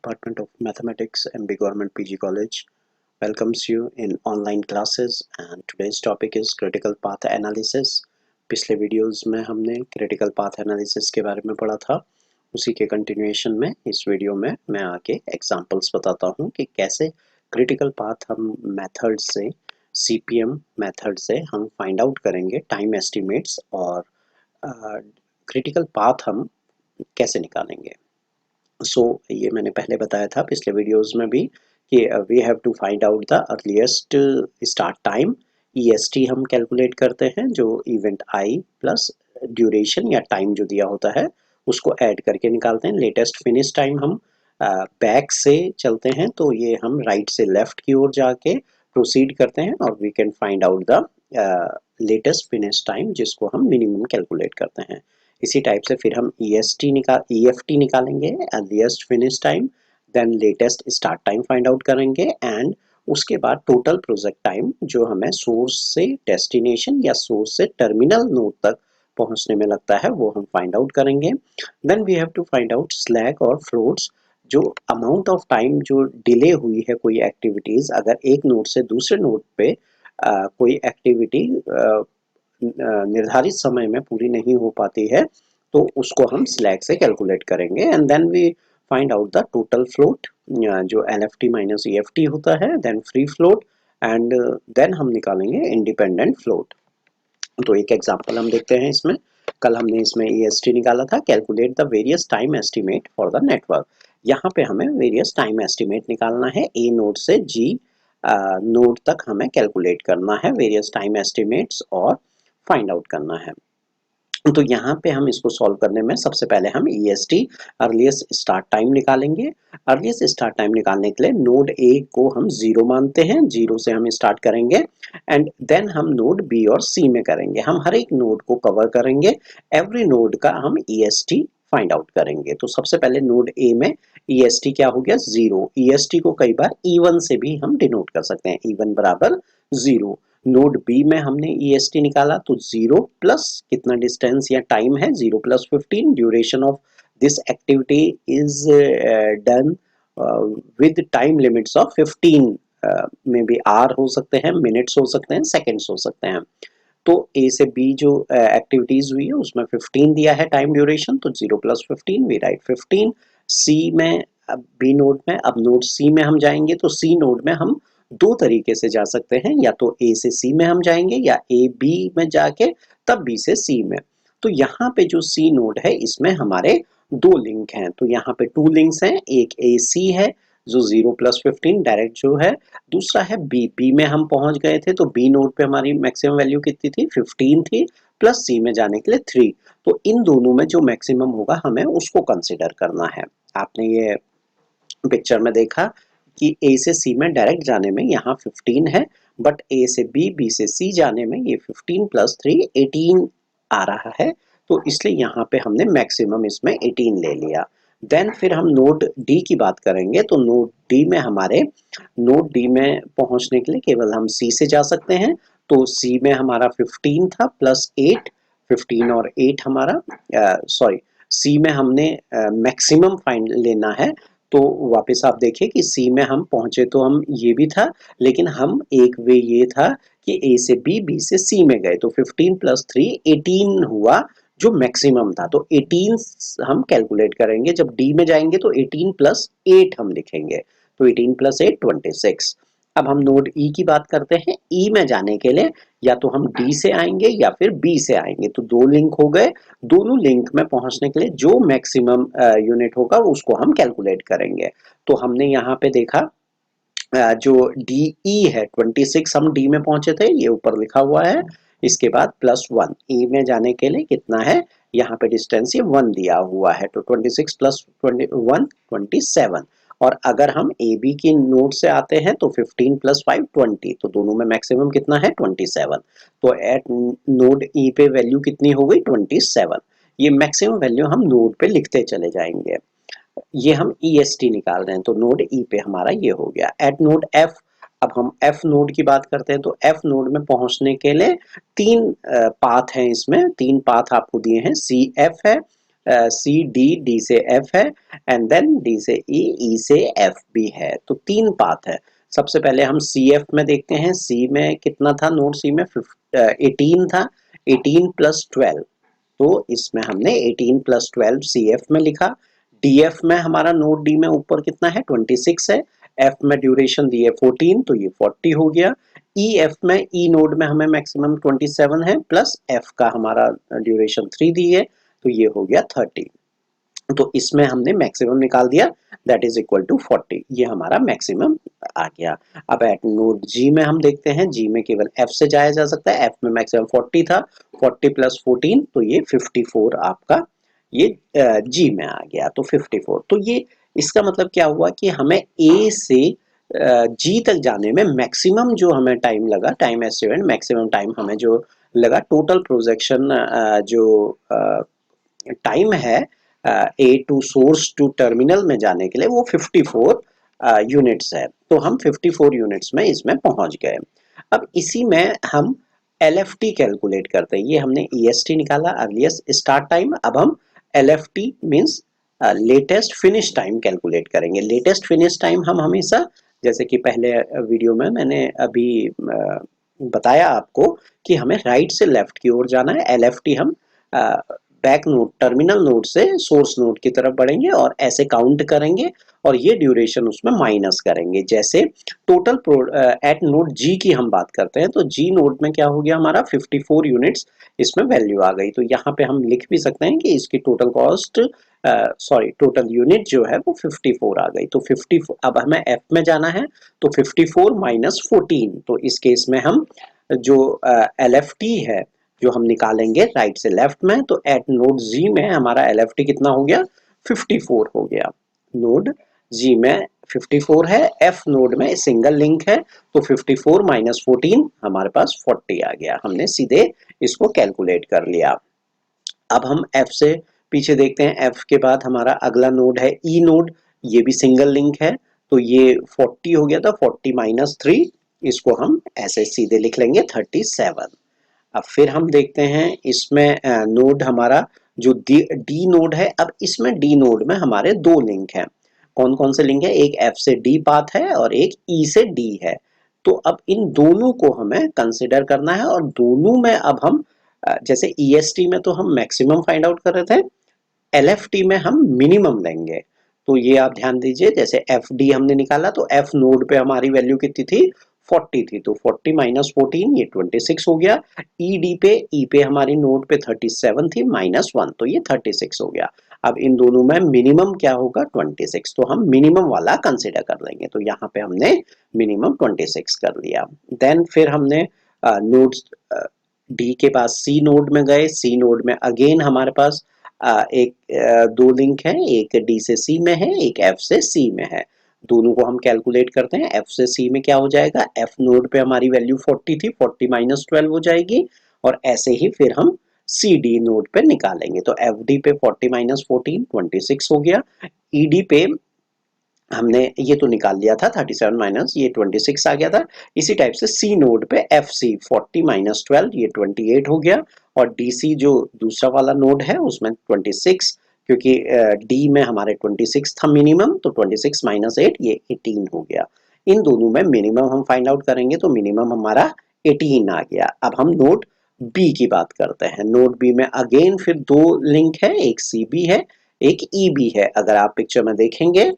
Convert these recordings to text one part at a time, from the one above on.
Department of Mathematics, MB Government PG College welcomes you in online classes and today's topic is critical path analysis. पिछले videos में हमने critical path analysis के बारे में पढ़ा था, उसी के कंटिन्यूएशन में इस वीडियो में मैं आगे एग्जांपल्स बताता हूँ कि कैसे क्रिटिकल पाथ हम मेथड से CPM मेथड से हम फाइंड आउट करेंगे टाइम एस्टिमेट्स और क्रिटिकल पाथ हम कैसे निकालेंगे। ये मैंने पहले बताया था पिछले वीडियोस में भी कि we have to find out the earliest start time. EST हम कैलकुलेट करते हैं, जो इवेंट आई प्लस ड्यूरेशन या टाइम जो दिया होता है उसको ऐड करके निकालते हैं। लेटेस्ट फिनिश टाइम हम बैक से चलते हैं, तो ये हम राइट से लेफ्ट की ओर जाके प्रोसीड करते हैं और we can find out the latest finish time, जिसको हम मिनिमम कैलकुलेट करते हैं। इसी टाइप से फिर हम EFT निकालेंगे, earliest finish time, then latest start time find out करेंगे एंड उसके बाद टोटल प्रोजेक्ट टाइम जो हमें सोर्स से डेस्टिनेशन या सोर्स से टर्मिनल नोड तक पहुंचने में लगता है वो हम फाइंड आउट करेंगे। Then we have to find out slack और फ्लोट्स, जो अमाउंट ऑफ टाइम जो डिले हुई है कोई एक्टिविटीज, अगर एक नोड से दूसरे नोड पे कोई एक्टिविटी निर्धारित समय में पूरी नहीं हो पाती है तो उसको हम स्लैक से कैलकुलेट करेंगे and then we find out the total float जो LFT माइनस EFT होता है, then free float and then हम निकालेंगे इंडिपेंडेंट फ्लोट। तो एक एग्जांपल हम देखते हैं इसमें। कल हमने इसमें EST निकाला था, calculate the various time estimate for the network. यहाँ पे हमें वेरियस टाइम एस्टिमेट निकालना है, A नोड से G नोड तक हमें कैलकुलेट करना है वेरियस टाइम एस्टिमेट्स और फाइंड आउट करना है। तो यहाँ पे हम इसको सॉल्व करने में सबसे पहले हम EST अर्लीस्ट स्टार्ट टाइम निकालेंगे। अर्लीस्ट स्टार्ट टाइम निकालने के लिए नोड A को हम 0 मानते हैं, 0 से हम स्टार्ट करेंगे एंड देन हम नोड B और C में करेंगे। हम हर एक नोड को कवर करेंगे, एवरी नोड का हम EST फाइंड आउट करेंगे। तो सबसे पहले नोड A में EST क्या हो गया, 0। EST को कई बार E1 से भी हम डिनोट कर सकते हैं, E1 बराबर 0। नोड बी में हमने EST निकाला तो 0 प्लस कितना डिस्टेंस या टाइम है, 0 plus 15, duration of this activity is done with time limits of 15, में भी आर हो सकते हैं, मिनट्स हो सकते हैं, सेकेंड्स हो सकते हैं। तो ए से बी जो एक्टिविटीज हुई है उसमें 15 दिया है टाइम ड्यूरेशन, तो 0 प्लस 15 वी राइट 15। सी में बी नोड में, अब नोड सी में हम जाएंगे तो सी नोड में हम दो तरीके से जा सकते हैं, या तो ए से सी में हम जाएंगे या ए बी में जाके तब बी से सी में। तो यहाँ पे जो सी नोड है इसमें हमारे दो लिंक हैं, तो यहाँ पे 2 लिंक्स हैं, एक ए सी है जो 0 प्लस 15 डायरेक्ट जो है, दूसरा है बी में हम पहुंच गए थे तो बी नोड पे हमारी मैक्सिमम वैल्यू कितनी थी, 15 थी, प्लस सी में जाने के लिए 3। तो इन दोनों में जो मैक्सिमम होगा हमें उसको कंसिडर करना है। आपने ये पिक्चर में देखा कि ए से सी में डायरेक्ट जाने में यहाँ 15 है, बट ए से बी से सी जाने में ये 15 प्लस 3 18 आ रहा है, तो इसलिए यहाँ पे हमने मैक्सिमम इसमें 18 ले लिया। देन फिर हम नोड डी की बात करेंगे, तो नोड डी में पहुंचने के लिए केवल हम सी से जा सकते हैं, तो सी में हमारा 15 था प्लस 8, 15 और 8 हमारा सी में हमने मैक्सिमम फाइंड लेना है। तो वापस आप देखिए कि सी में हम पहुंचे तो हम ये भी था, लेकिन हम एक वे ये था कि ए से बी से सी में गए, तो 15 प्लस 3 18 हुआ जो मैक्सिमम था, तो 18 हम कैलकुलेट करेंगे। जब डी में जाएंगे तो 18 प्लस 8 हम लिखेंगे, तो 18 प्लस 8 26। अब हम नोड ई की बात करते हैं। ई में जाने के लिए या तो हम डी से आएंगे या फिर बी से आएंगे, तो दो लिंक हो गए। दोनों लिंक में पहुंचने के लिए जो मैक्सिमम यूनिट होगा उसको हम कैलकुलेट करेंगे। तो हमने यहाँ पे देखा जो DE है 26 हम डी में पहुंचे थे, ये ऊपर लिखा हुआ है। इसके बाद +1 ई में जाने के लिए कितना है, यहाँ पे डिस्टेंस ये 1 दिया हुआ है, तो 26 प्लस 21 27। और अगर हम ए बी की नोड से आते हैं तो 15 प्लस 5 20, तो दोनों में मैक्सिमम कितना है 27। तो एट नोड ई पे वैल्यू कितनी हो गई 27। ये मैक्सिमम वैल्यू हम नोड पे लिखते चले जाएंगे। ये हम EST निकाल रहे हैं, तो नोड ई पे हमारा ये हो गया। एट नोड F, अब हम F नोड की बात करते हैं, तो F नोड में पहुंचने के लिए तीन पाथ हैं, इसमें तीन पाथ आपको दिए हैं। CF है, सी डी, डी से एफ है, एंड देन डी से ई, ई से एफ भी है। तो 3 पाथ है। सबसे पहले हम सी एफ में देखते हैं। सी में कितना था? नोड सी में 18 था, 18 प्लस 12। तो इसमें हमने 18 प्लस 12 सी एफ में लिखा। डी एफ में हमारा नोड डी में ऊपर कितना है? 26 है। एफ में ड्यूरेशन दी है 14, तो ये 40 हो गया। ई एफ में, ई नोड में हमें मैक्सिमम 27 है, प्लस एफ का हमारा ड्यूरेशन 3 दी है, तो ये हो गया 30। तो इसमें हमने मैक्सिमम निकाल दिया, दैट इज इक्वल टू 40। ये हमारा मैक्सिमम आ गया। अब एट नोड जी में हम देखते हैं। जी में केवल एफ से जाया जा सकता है। एफ में मैक्सिमम 40 था, 40 प्लस 14, तो ये 54 आपका ये जी में आ गया, तो 54। तो ये इसका मतलब क्या हुआ कि हमें ए से जी तक जाने में मैक्सिमम जो हमें टाइम लगा, टाइम एस्टिमेट मैक्सिमम टाइम हमें जो लगा, टोटल प्रोजेक्शन जो टाइम है ए टू सोर्स टू टर्मिनल में जाने के लिए, वो 54 यूनिट्स है। तो हम 54 यूनिट्स में इसमें पहुंच गए। अब इसी में हम LFT कैलकुलेट करते हैं। ये हमने EST निकाला, अर्लीस्ट स्टार्ट टाइम। अब हम LFT means latest finish time calculate करेंगे। लेटेस्ट फिनिश टाइम हम हमेशा, जैसे कि पहले वीडियो में मैंने अभी बताया आपको कि हमें राइट से लेफ्ट की ओर जाना है। LFT हम बैक नोड, टर्मिनल नोड से सोर्स नोड की तरफ बढ़ेंगे और ऐसे काउंट करेंगे और ये ड्यूरेशन उसमें माइनस करेंगे। जैसे टोटल एट नोड जी की हम बात करते हैं, तो जी नोड में क्या हो गया हमारा? 54 यूनिट्स इसमें वैल्यू आ गई। तो यहाँ पे हम लिख भी सकते हैं कि इसकी total cost, sorry total unit जो है वो 54 आ गई। तो 54, अब हमें एफ में जाना है, तो 54 माइनस 14। तो इस केस में हम जो LFT है जो हम निकालेंगे राइट से लेफ्ट में, तो एट नोड जी में हमारा LFT कितना हो गया? 54 हो गया। नोड जी में 54 है, एफ नोड में सिंगल लिंक है, तो 54 माइनस 14 हमारे पास 40 आ गया। हमने सीधे इसको कैलकुलेट कर लिया। अब हम एफ से पीछे देखते हैं। एफ के बाद हमारा अगला नोड है ई नोड, ये भी सिंगल लिंक है, तो ये 40 हो गया था। 40 माइनस 3, इसको हम ऐसे सीधे लिख लेंगे 37। अब फिर हम देखते हैं इसमें नोड हमारा जो डी नोड है। अब इसमें डी नोड में हमारे 2 लिंक हैं। कौन कौन से लिंक है? एक एफ से डी पाथ है और एक ई से डी है। तो अब इन दोनों को हमें कंसिडर करना है और दोनों में अब हम जैसे EST में तो हम मैक्सिमम फाइंड आउट कर रहे थे, LFT में हम मिनिमम लेंगे। तो ये आप ध्यान दीजिए, जैसे FD हमने निकाला तो F नोड पे हमारी वैल्यू कितनी थी? 40 थी, तो 40 माइनस 14 ये 26 हो गया। E पे हमारी नोड पे 37 थी, माइनस 1, तो ये 36 हो गया। अब इन दोनों में मिनिमम क्या होगा? 26, तो हम मिनिमम वाला कंसिडर कर लेंगे। तो यहाँ पे हमने मिनिमम 26 कर लिया। देन फिर हमने नोड डी के पास सी नोड में गए। सी नोड में अगेन हमारे पास एक 2 लिंक है, एक डी से सी में है, एक एफ से सी में है। दोनों को हम कैलकुलेट करते हैं। एफ से सी में क्या हो जाएगा? एफ नोड पे हमारी वैल्यू 40 थी, 40 माइनस 12 हो जाएगी, और ऐसे ही फिर हम सी डी नोड पे निकालेंगे। तो एफ डी पे 40 माइनस 14 26 हो गया। ई डी पे हमने ये तो निकाल लिया था, 37 माइनस ये 26 आ गया था। इसी टाइप से सी नोड पे एफ सी 40 माइनस 12 ये 28 हो गया, और डी सी जो दूसरा वाला नोड है उसमें 26, क्योंकि डी में हमारे 26 था मिनिमम, तो 26 माइनस 8 ये 18 हो गया। इन दोनों में मिनिमम हम फाइंड आउट करेंगे, तो मिनिमम हमारा 18 आ गया। अब हम नोड बी की बात करते हैं। नोड बी में अगेन फिर 2 लिंक है, एक सी बी है, एक ई बी है। अगर आप पिक्चर में देखेंगे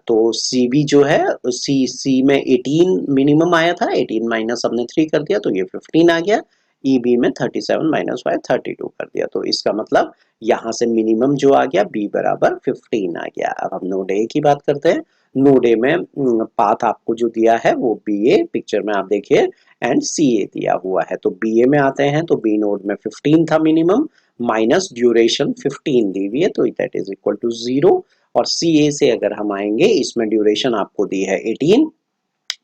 तो सी बी जो है, सी में 18 मिनिमम आया था, 18 माइनस हमने 3 कर दिया, तो ये 15 आ गया। ई बी में 37 माइनस 5 32 कर दिया। तो इसका मतलब यहाँ से मिनिमम जो आ गया बी बराबर 15 आ गया। अब हम नोड ए की बात करते हैं। नोड ए में पाथ आपको जो दिया है वो बी ए, पिक्चर में आप देखिए, एंड सी ए दिया हुआ है। तो बी ए में आते हैं, तो बी नोड में 15 था मिनिमम, माइनस ड्यूरेशन 15 दी हुई है, तो दैट इज इक्वल टू 0। और सी ए से अगर हम आएंगे, इसमें ड्यूरेशन आपको दी है 18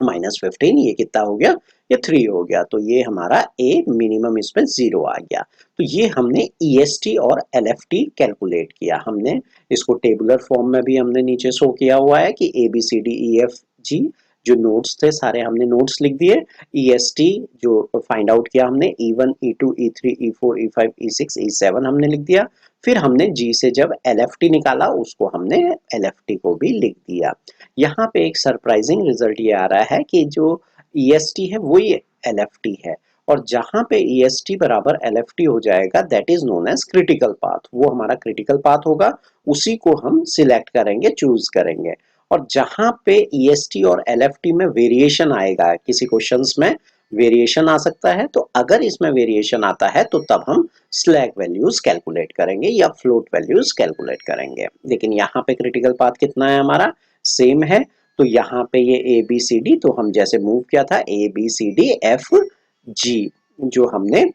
माइनस 15, ये कितना हो गया? ये 3 हो गया। तो ये हमारा ए मिनिमम इसमें 0 आ गया। तो ये हमने EST और LFT कैलकुलेट किया। हमने इसको टेबुलर फॉर्म में भी हमने नीचे शो किया हुआ है कि ABCDEFG जो नोड्स थे सारे हमने नोड्स लिख दिए। EST जो फाइंड आउट किया हमने E1 E2 E3 E4 E5 E6 E7 हमने लिख दिया। फिर हमने G से जब LFT निकाला उसको हमने LFT को भी लिख दिया। यहाँ पे एक सरप्राइजिंग रिजल्ट ये आ रहा है कि जो EST है वही LFT है, और जहां पे EST बराबर LFT हो जाएगा that is known as critical path, वो हमारा क्रिटिकल पाथ होगा, उसी को हम सिलेक्ट करेंगे, चूज करेंगे। और जहां पे EST और LFT में वेरिएशन आएगा, किसी क्वेश्चंस में वेरिएशन आ सकता है, तो अगर इसमें वेरिएशन आता है तो तब हम स्लैक वैल्यूज कैलकुलेट करेंगे या फ्लोट वैल्यूज कैलकुलेट करेंगे। लेकिन यहाँ पे क्रिटिकल पाथ कितना है हमारा, सेम है। तो यहाँ पे ये ABCD, तो हम जैसे मूव किया था ABCDFG, जो हमने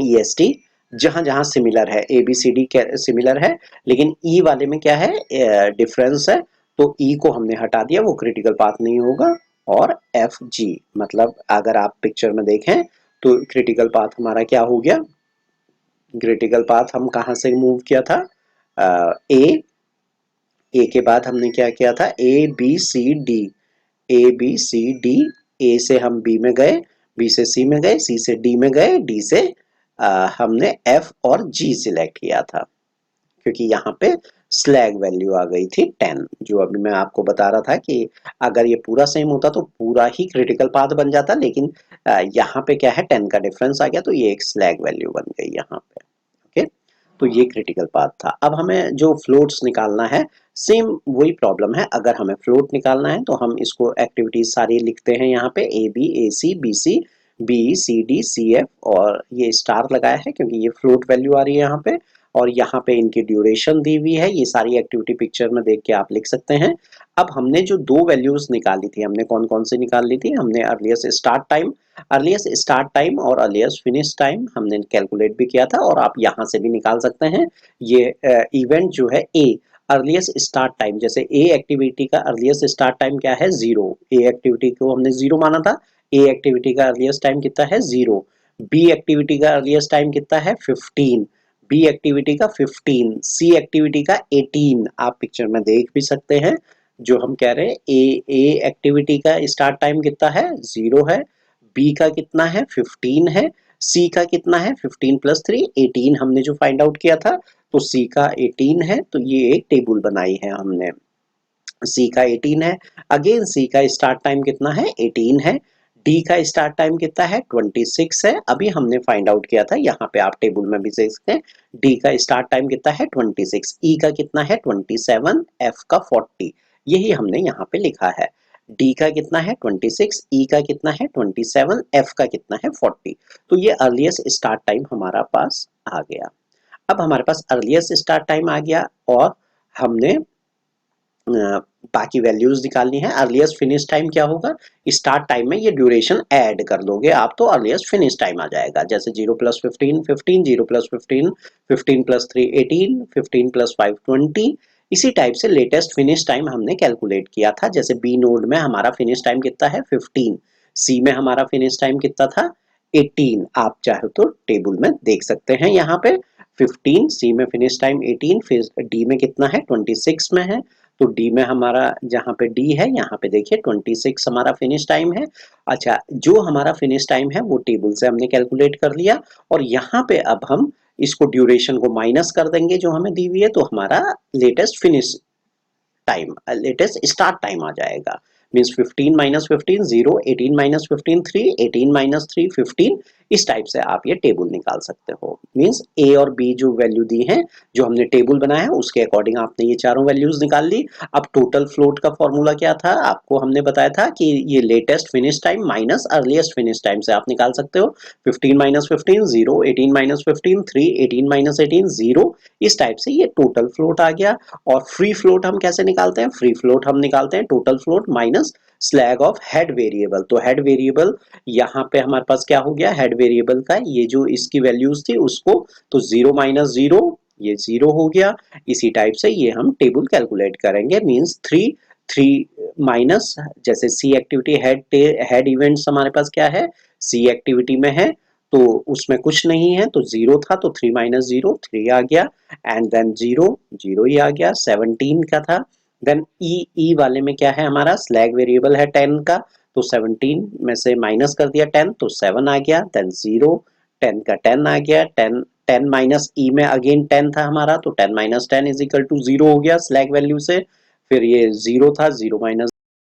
EST जहां जहां सिमिलर है, ABCD सिमिलर है, लेकिन E वाले में क्या है, डिफरेंस है, तो E को हमने हटा दिया, वो क्रिटिकल पाथ नहीं होगा। और FG मतलब अगर आप पिक्चर में देखें तो क्रिटिकल पाथ हमारा क्या हो गया, क्रिटिकल पाथ हम कहां से मूव किया था, ए के बाद हमने क्या किया था, ABCD, ABCD, ए से हम बी में गए, बी से सी में गए, सी से डी में गए, डी से हमने एफ और जी सिलेक्ट किया था, क्योंकि यहाँ पे स्लैग वैल्यू आ गई थी 10, जो अभी मैं आपको बता रहा था कि अगर ये पूरा सेम होता तो पूरा ही क्रिटिकल पाथ बन जाता, लेकिन यहाँ पे क्या है 10 का डिफरेंस आ गया, तो ये एक स्लैग वैल्यू बन गई यहाँ पे। ओके, तो ये क्रिटिकल पाथ था। अब हमें जो फ्लोट्स निकालना है, सेम वही प्रॉब्लम है। अगर हमें फ्लोट निकालना है तो हम इसको एक्टिविटीज सारी लिखते हैं यहाँ पे, AB AC BC BE CD CF, और ये स्टार लगाया है क्योंकि ये फ्लोट वैल्यू आ रही है यहाँ पे, और यहाँ पे इनकी ड्यूरेशन दी हुई है। ये सारी एक्टिविटी पिक्चर में देख के आप लिख सकते हैं। अब हमने जो दो वैल्यूज निकाली थी, हमने कौन कौन सी निकाल ली थी, हमने अर्लीस्ट स्टार्ट टाइम और अर्लीस्ट फिनिश टाइम हमने कैलकुलेट भी किया था, और आप यहाँ से भी निकाल सकते हैं। ये इवेंट जो है ए, अर्लीस्ट स्टार्ट टाइम, जैसे ए एक्टिविटी का अर्लीस्ट स्टार्ट टाइम क्या है, 0, ए एक्टिविटी को हमने 0 माना था, ए एक्टिविटी का अर्लीस्ट टाइम कितना है, 0। बी एक्टिविटी का अर्लीस्ट टाइम कितना है, 15, बी एक्टिविटी का 15, सी एक्टिविटी का 18, आप पिक्चर में देख भी सकते हैं। जो हम कह रहे हैं ए एक्टिविटी का स्टार्ट टाइम कितना है, 0 है, बी का कितना है, 15 है, सी का कितना है, 15 + 3 18 हमने जो फाइंड आउट किया था, तो सी का 18 है, तो ये एक टेबल बनाई है हमने, सी का 18 है। अगेन सी का स्टार्ट टाइम कितना है, 18 है, डी का स्टार्ट टाइम कितना है, 26 है, अभी हमने फाइंड आउट किया था, यहाँ पे आप टेबल में भी देख सकते हैं, डी का स्टार्ट टाइम कितना है, 26, ई का कितना है, 27, एफ का 40, यही हमने यहाँ पे लिखा है। डी का कितना है, 26, ई का कितना है, 27, एफ का कितना है, 40, तो ये अर्लीस्ट स्टार्ट टाइम हमारा पास आ गया। अब हमारे पास अर्लीस्ट स्टार्ट टाइम आ गया, और हमने बाकी वैल्यूज निकालनी है। अर्लीस्ट फिनिश टाइम क्या होगा, स्टार्ट टाइम में ये ड्यूरेशन ऐड कर दोगे आप, तो अर्लीस्ट फिनिश टाइम आ जाएगा। जैसे 0 + 15 15, 0 + 15 15 + 3 18, 15 + 5 20, इसी टाइप से लेटेस्ट फिनिश टाइम हमने कैलकुलेट किया था। जैसे बी नोड में हमारा फिनिश टाइम कितना है, 15, सी में हमारा फिनिश टाइम कितना था, 18, आप चाहे तो टेबल में देख सकते हैं यहाँ पे, 15, सी में फिनिश टाइम 18, फिर डी में कितना है, 26 में है, तो डी में हमारा जहाँ पे डी है यहाँ पे देखिए 26 हमारा फिनिश टाइम है। अच्छा, जो हमारा फिनिश टाइम है वो टेबल से हमने कैलकुलेट कर लिया, और यहाँ पे अब हम इसको ड्यूरेशन को माइनस कर देंगे जो हमें दी हुई है, तो हमारा latest finish time, latest start time आ जाएगा। मीन्स 15 - 15 0, 18 - 15 3, 18 - 3 15, इस टाइप से आप ये टेबल निकाल सकते हो। मीन्स ए और बी जो वैल्यू दी है, जो हमने टेबल बनाया है उसके अकॉर्डिंग आपने ये चारों वैल्यूज निकाल ली। अब टोटल फ्लोट का फॉर्मूला क्या था, आपको हमने बताया था कि ये latest finish time minus earliest finish time से आप निकाल सकते हो। 15 - 15 0, 18 - 15 3, 18 - 18 0, इस टाइप से ये टोटल फ्लोट आ गया। और फ्री फ्लोट हम कैसे निकालते हैं, फ्री फ्लोट हम निकालते हैं total float minus slag of head variable. तो हेड वेरिएबल यहाँ पे हमारे पास क्या हो गया, हेड वेरिएबल का ये जो इसकी वैल्यूज थी उसको, तो 0 - 0 ये 0 हो गया। इसी टाइप से ये हम टेबल कैलकुलेट करेंगे। मींस 3 माइनस, जैसे सी एक्टिविटी हेड इवेंट्स हमारे पास क्या है, सी एक्टिविटी में है, तो उसमें कुछ नहीं है, तो 0 था, तो 3 - 0 3 आ गया, एंड देन 0 0 ही आ गया। 17 का था, देन ई वाले में क्या है, हमारा स्लैग वेरिएबल है 10 का, तो 17 में से माइनस कर दिया 10 तो 7 आ गया, देन 0, 10 का 10 आ गया, 10 10 माइनस ई में अगेन 10 था हमारा, तो 10 माइनस 10 इज इक्वल टू 0 हो गया स्लैग वैल्यू से। फिर ये 0 था, 0 माइनस